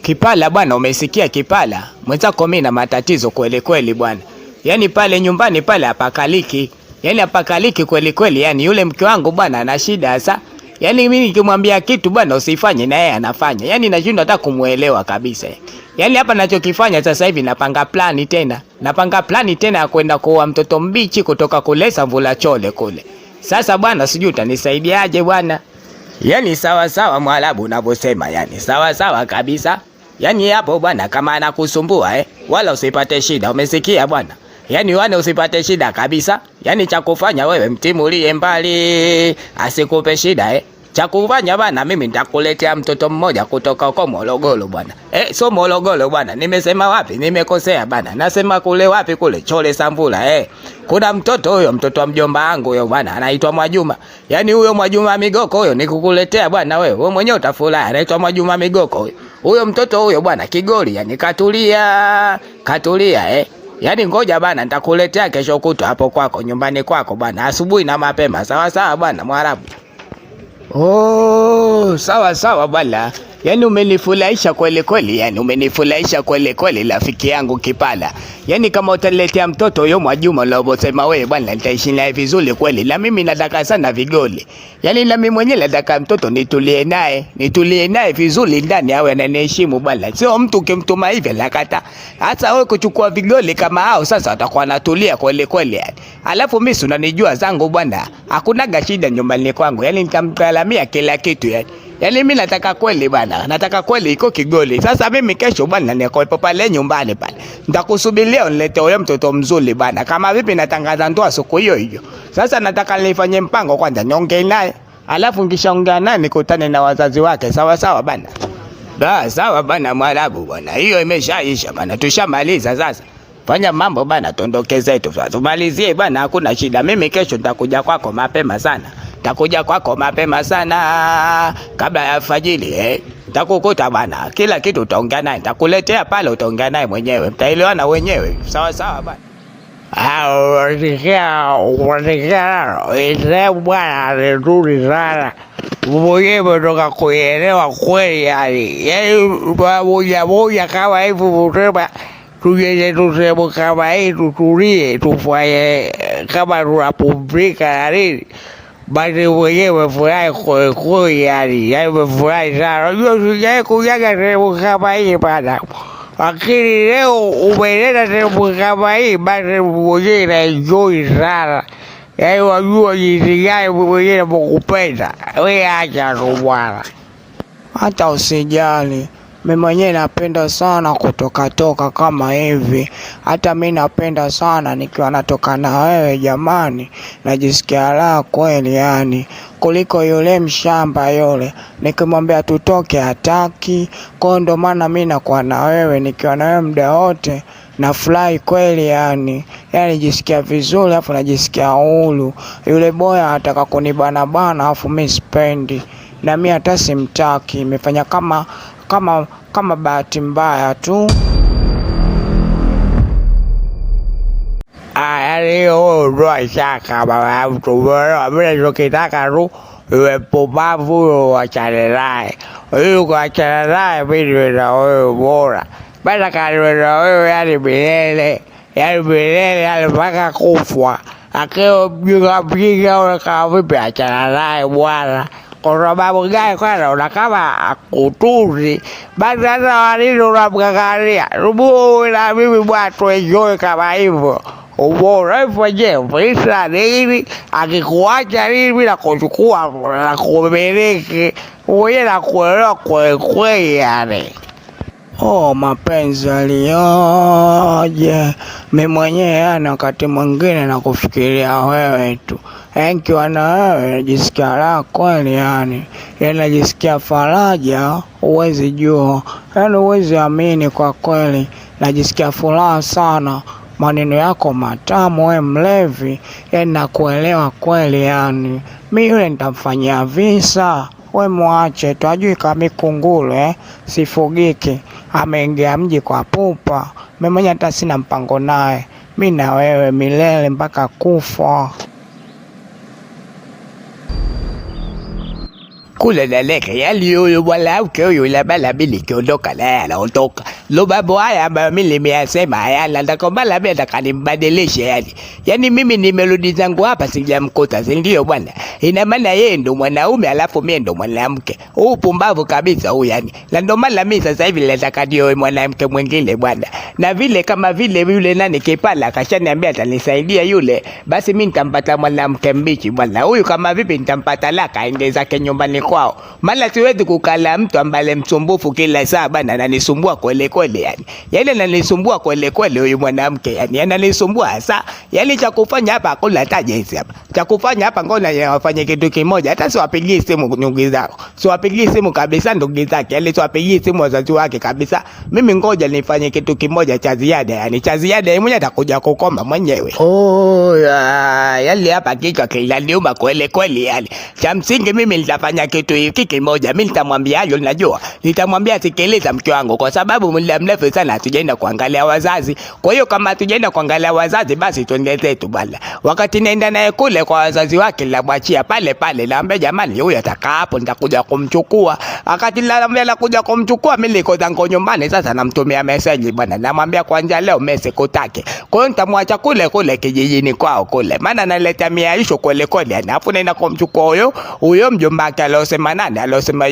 Kipala bwana, umesikia Kipala? Mwenzako mimi na matatizo kweli kweli bwana. Yaani pale nyumbani pale hapakaliki. Yaani hapakaliki kweli kweli. Yaani yule mke wangu bwana ana shida sasa. Yaani mimi nikimwambia kitu bwana usifanye na yeye anafanya. Yaani nashindwa hata kumuelewa kabisa. Yaani hapa ninachokifanya sasa hivi napanga plani tena. Napanga plani tena ya kwenda kuoa mtoto mbichi kutoka kule Savula Chole kule. Sasa bwana sijui utanisaidiaje bwana? Yaani sawa sawa Mwarabu unavyosema, yani sawa sawa kabisa. Yaani hapo bwana kama anakusumbua wala usipate shida, umesikia bwana? Yaani wala usipate shida kabisa. Yaani cha kufanya wewe mtimulie mbali, asikupe shida Cha kufanya bwana mimi nitakuletea mtoto mmoja kutoka huko Morogoro bwana. So Morogoro bwana, nimesema wapi? Nimekosea bwana. Nasema kule wapi kule Chole Savula Kuna mtoto huyo, mtoto wa mjomba wangu huyo bwana, anaitwa Mwajuma. Yaani huyo Mwajuma Migoko huyo nikukuletea bwana wewe mwenyewe utafurahi. Anaitwa Mwajuma Migoko huyo. Huyo mtoto huyo bwana Kigoli, yani katulia Yaani ngoja bwana nitakuletea kesho kutwa hapo kwako nyumbani kwako bwana, asubuhi na mapema. Sawa sawa bwana Mwarabu. Sawa sawa bwana. Yaani umenifurahisha kweli kweli, yani umenifurahisha kweli kweli rafiki yangu Kipala. Yaani kama utaletea mtoto huyo Mwajuma unavyosema wewe bwana, nitaishi naye vizuri kweli. Na mimi nataka sana vigoli. Yaani na mimi mwenyewe nataka mtoto nitulie naye vizuri ndani, awe ananiheshimu bwana. Sio mtu ukimtuma hivi lakata. Hata wewe kuchukua vigoli kama hao sasa atakuwa anatulia kweli kweli yani. Alafu mimi unanijua zangu bwana, hakunaga shida nyumbani kwangu. Yaani nitamgaramia kila kitu yani. Yaani mimi nataka kweli bwana, nataka kweli iko Kigoli. Sasa mimi kesho bwana niko pale nyumbani pale. Nitakusubiria unilete huyo mtoto mzuri bwana. Kama vipi natangaza ndoa siku hiyo hiyo. Sasa nataka nifanye mpango kwanza niongee naye. Alafu nikishaongea naye nikutane na wazazi wake. Sawa sawa bwana. Sawa bwana Mwarabu bwana. Hiyo imeshaisha bwana. Tushamaliza sasa. Fanya mambo bwana, tuondoke zetu sasa. Tumalizie bwana, hakuna shida. Mimi kesho nitakuja kwako mapema sana. Kabla ya alfajiri nitakukuta bwana. Kila kitu utaongea naye. Nitakuletea pale utaongea naye mwenyewe. Mtaelewana wenyewe. Sawa sawa bwana. Bwana nzuri sana. Mwenyewe toka kuelewa kweli yani. Yaani moja kama hivi msema tujeze tuseme kama hii tutulie tufanye kama tunapumzika na nini. Basi mwenyewe furahi kweli yani. Yaani umefurahi sana. Unajua sijawahi kujaga sehemu kama hii bana. Lakini leo umeleta sehemu kama hii basi mwenyewe naenjoy sana. Yaani wajua jinsi gani mwenyewe nakupenda. Wewe acha tu bwana. Hata usijali. Mimi mwenyewe napenda sana kutoka kama hivi. Hata mimi napenda sana nikiwa natoka na wewe jamani. Najisikia raha kweli yani. Kuliko yule mshamba yule. Nikimwambia tutoke hataki. Kwa ndo maana mimi nakuwa na wewe nikiwa na wewe muda wote. Nafurahi kweli yani. Yaani najisikia vizuri afu najisikia huru. Yule boy anataka kunibana afu mimi sipendi. Na mimi hata simtaki. Nimefanya kama bahati mbaya tu. Yaani ndo shaka baba mtu bora. Mimi nachokitaka tu yule pumbavu huyo wachane naye. Huyo kuachana naye mimi niwe na wewe bora. Bada kaniwe na wewe yani milele. Yani milele yani mpaka kufa. Akiwa mjinga ule kama vipi achana naye bwana. Kwa sababu gani kwanza unakama akutuzi. Basi hata wanini unamkakaria. Rubu na mimi bwana tuenjoy kama hivyo. Ubora mwenyewe pesa nini. Akikuacha nini na kuchukua na kumiliki. Mwenyewe na kuelewa kweli yani. Mapenzi yaliyoje. Mimi mwenyewe yani wakati mwingine nakufikiria wewe tu. Nikiwa na wewe najisikia raha kweli yani. Yaani najisikia faraja, huwezi jua. Yaani huwezi amini kwa kweli. Najisikia furaha sana. Maneno yako matamu wewe mlevi. Yaani nakuelewa kweli yani. Mimi yule nitamfanyia visa. We muache tu, hajui kama kunguru sifugiki. Ameingia mji kwa pupa. Mimi mwenyewe hata sina mpango naye. Mimi na wewe milele mpaka kufa. kule naleka yali huyu mwanamke huyu labda mimi nikiondoka naye anaondoka. Lo mambo haya ambayo mimi nimeyasema hayana ndako mala mimi atakanimbadilisha yani. Yani mimi nimerudi zangu hapa sijamkuta, si ndio bwana? Ina maana yeye ndo mwanaume alafu mimi ndo mwanamke. Huu pumbavu kabisa huyu yani. Na ndo maana mimi sasa hivi nataka nioe mwanamke mwingine bwana. Na vile kama vile yule nani Kipala akashaniambia atanisaidia yule, basi mimi nitampata mwanamke mbichi bwana. Huyu kama vipi nitampata laka aende zake nyumbani kwao. Maana siwezi kukala mtu ambaye msumbufu kila saa bana, ananisumbua kweli kweli yani. Yaani ananisumbua kweli kweli huyu mwanamke yani. Ananisumbua hasa. Yaani cha kufanya hapa hakuna taje hizi hapa. Cha kufanya hapa ngona wafanye kitu kimoja. Hata siwapigie simu ndugu zao. Siwapigie simu kabisa ndugu zake. Yaani siwapigie simu wazazi wake kabisa. Mimi ngoja nifanye kitu kimoja cha ziada yani. Cha ziada yeye mwenyewe atakuja kukoma mwenyewe. Yale hapa kichwa kinaniuma kweli kweli yani. Cha msingi mimi nitafanya kitu hiki kimoja. Mimi nitamwambia hayo najua. Nitamwambia sikiliza mke wangu, kwa sababu muda mrefu sana hatujaenda kuangalia wazazi. Kwa hiyo kama hatujaenda kuangalia wazazi basi twende zetu bwana. Wakati naenda naye kule kwa wazazi wake nilamwachia pale pale. Naambia jamani huyu atakaa hapo nitakuja kumchukua. Wakati nilamwambia nakuja kumchukua mimi niko zangu nyumbani sasa namtumia message bwana. Namwambia kwanza leo message kutake. Kwa hiyo nitamwacha kule kule kijijini kwao kule. Maana naleta miaisho kule kule. Alafu naenda kumchukua huyo mjomba wake alosema nani? Alosema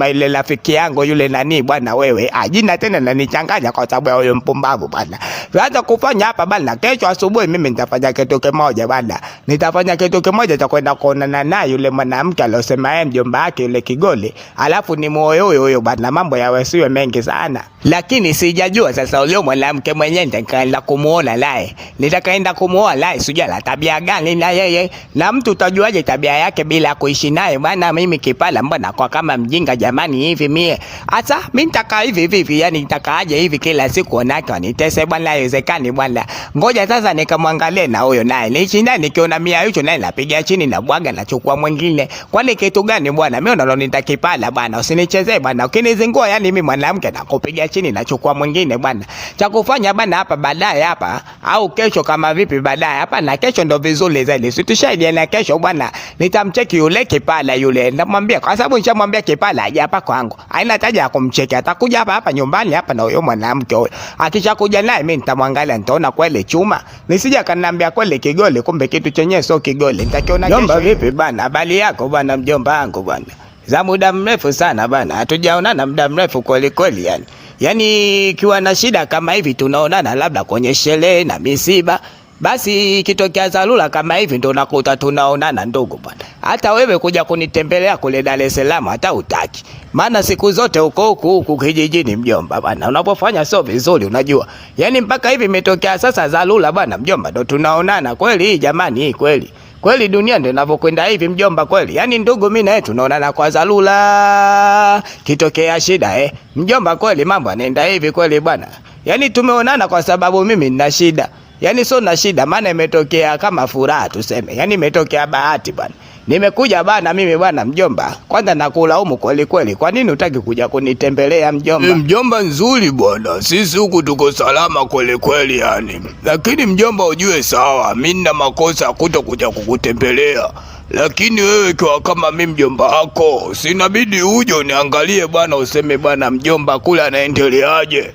yule rafiki yangu yule nani bwana wewe. Jina tena nanichanganya kwa sababu ya huyo mpumbavu bwana. Sasa kufanya hapa bwana, kesho asubuhi mimi nitafanya kitu kimoja bwana. Nitafanya kitu kimoja cha kwenda kuonana naye yule mwanamke alosema yeye mjomba wake yule Kigoli. Alafu ni moyo huyo bwana, mambo yawe siwe mengi sana. Lakini sijajua sasa yule mwanamke mwenyewe nitakaenda kumuona naye. Nitakaenda kumuoa naye sijui la tabia gani na yeye. Na mtu utajuaje tabia yake bila kuishi naye bwana? Mimi Kipala mbona kwa kama mjinga jamani hivi mie. Asa mimi nitakaa hivi yani nitakaaje hivi kila siku onaka nitese bwana, haiwezekani bwana. Ngoja sasa nikamwangalie na huyo naye. Niishi naye nikiona mia hicho naye napiga chini na bwaga na chukua mwingine. Kwani kitu gani bwana? Mimi unalonita Kipala bwana, usinichezee bwana. Ukinizingua yani mimi mwanamke nakupiga chini na chukua mwingine bwana. Cha kufanya bwana hapa baadaye hapa au kesho kama vipi baadaye hapa, na kesho ndo vizuri zaidi. Situshaidi na kesho bwana nitamcheki yule Kipala yule. Namwambia kwa sababu nishamwambia Kipala aje hapa kwangu. Haina haja ya kumcheki. Atakuja hapa nyumbani hapa na huyo mwanamke huyo. Akishakuja naye mimi nitamwangalia nitaona kweli chuma. Nisija kaniambia kweli Kigoli kumbe kitu chenyewe sio Kigoli. Nitakiona kesho. Mjomba vipi bwana? Habari yako bwana mjomba wangu bwana. Za muda mrefu sana bwana. Hatujaonana muda mrefu kweli kweli yani. Yani ikiwa na shida kama hivi tunaonana labda kwenye sherehe na misiba. Basi ikitokea dharura kama hivi ndo nakuta tunaonana ndugu bwana. Hata wewe kuja kunitembelea kule Dar es Salaam hata utaki. Maana siku zote huko kijijini mjomba bwana. Unapofanya sio vizuri unajua. Yani mpaka hivi imetokea sasa dharura bwana mjomba ndo tunaonana kweli hii jamani hii kweli. Kweli dunia ndio inavyokwenda hivi mjomba kweli. Yani ndugu mimi na wewe tunaonana kwa dharura. Kitokea shida mjomba kweli mambo yanaenda hivi kweli bwana. Yani tumeonana kwa sababu mimi nina shida. Yani sio na shida maana imetokea kama furaha tuseme. Yani imetokea bahati bwana. Nimekuja bana mimi bwana mjomba. Kwanza nakulaumu kweli kweli. Kwa nini hutaki kuja kunitembelea mjomba? Mjomba nzuri bwana. Sisi huku tuko salama kweli kweli yani. Lakini mjomba ujue sawa, mimi nina makosa kutokuja kukutembelea. Lakini wewe kwa kama mimi mjomba wako, sinabidi uje uniangalie bwana, useme bwana mjomba kule anaendeleaje.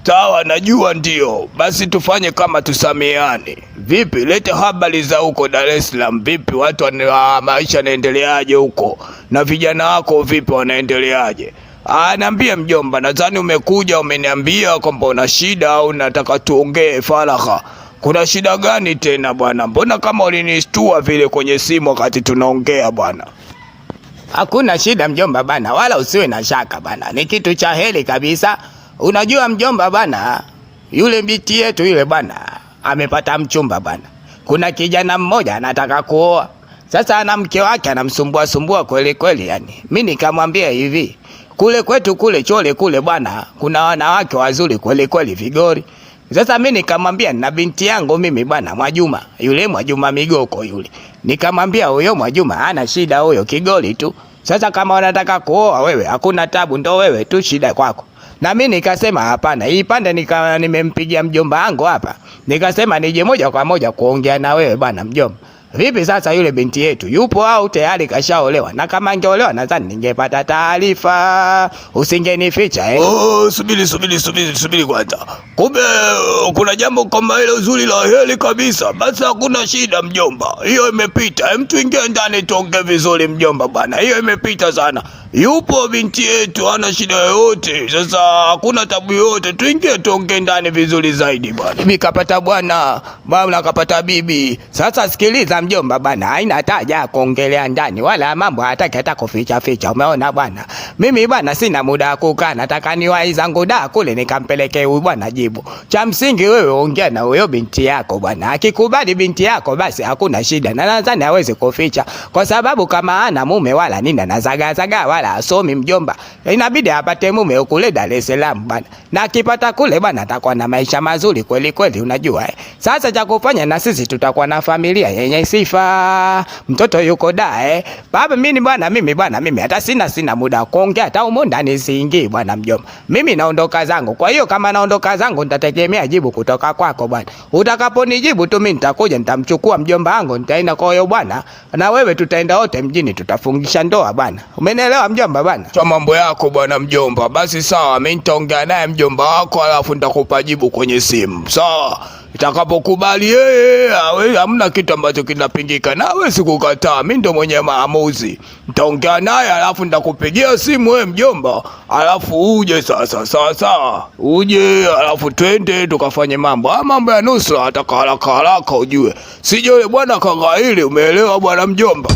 Sawa najua ndio. Basi tufanye kama tusameane. Vipi leta habari za huko Dar es Salaam, vipi watu maisha yanaendeleaje huko? Na vijana wako vipi wanaendeleaje? Niambie mjomba, nadhani umekuja umeniambia kwamba una shida au nataka tuongee faragha. Kuna shida gani tena bwana? Mbona kama ulinishtua vile kwenye simu wakati tunaongea bwana? Hakuna shida mjomba bana, wala usiwe na shaka bana. Ni kitu cha heri kabisa. Unajua mjomba bana, yule binti yetu yule bana amepata mchumba bana. Kuna kijana mmoja anataka kuoa. Sasa ana mke wake anamsumbua kweli kweli yani. Mimi nikamwambia hivi, kule kwetu kule Chole kule bwana kuna wanawake wazuri kweli kweli vigori. Sasa mimi nikamwambia na binti yangu mimi bwana Mwajuma, yule Mwajuma Migoko yule. Nikamwambia huyo Mwajuma hana shida huyo Kigoli tu. Sasa kama wanataka kuoa wewe hakuna tabu, ndo wewe tu shida kwako. Na mimi nikasema hapana, hii pande nimempigia mjomba wangu hapa. Nikasema nije moja kwa moja kuongea na wewe bwana mjomba. Vipi sasa yule binti yetu yupo au tayari kashaolewa? Na kama angeolewa nadhani ningepata taarifa. Usingenificha Oh, subiri kwanza. Kumbe kuna jambo kama ile uzuri la heri kabisa. Basi hakuna shida mjomba. Hiyo imepita. Hem, tuingie ndani tuongee vizuri mjomba bwana. Hiyo imepita sana. Yupo binti yetu hana shida yoyote. Sasa hakuna tabu yoyote. Tuingie tuongee ndani vizuri zaidi bwana. Bibi kapata bwana kapata bibi. Sasa sikiliza mjomba bwana, haina haja kuongelea ndani wala mambo hataki hata kuficha. Umeona bwana? Mimi bwana sina muda wa kukaa, nataka niwahi zangu da kule nikampelekee huyu bwana jibu. Cha msingi wewe ongea na huyo binti yako bwana. Akikubali binti yako basi hakuna shida. Na nadhani hawezi kuficha kwa sababu kama ana mume wala nini anazaga wala asomi mjomba. Inabidi apate mume kule Dar es Salaam bwana. Na akipata kule bwana atakuwa na maisha mazuri kweli unajua. Sasa cha kufanya na sisi tutakuwa na familia yenye sifa. Mtoto yuko da baba mimi bwana hata sina muda kuongea hata humo ndani siingii bwana mjomba. Mimi naondoka zangu. Kwa hiyo kama naondoka zangu nitategemea jibu kutoka kwako bwana. Utakaponijibu tu mimi nitakuja nitamchukua mjomba wangu nitaenda kwa hiyo bwana. Na wewe tutaenda wote mjini tutafungisha ndoa bwana. Umenielewa mjomba bwana? Cha mambo yako bwana mjomba. Basi sawa, mimi nitaongea naye mjomba wako alafu nitakupa jibu kwenye simu. Sawa. Itakapokubali yeye hamna kitu ambacho kinapingika, na wewe sikukataa, mimi ndo mwenye maamuzi. Nitaongea naye alafu nitakupigia simu wewe mjomba, alafu uje sasa. Sawa. Uje alafu twende tukafanye mambo. Mambo ya nusra ataka haraka ujue. Sije yule bwana kagaili, umeelewa bwana mjomba?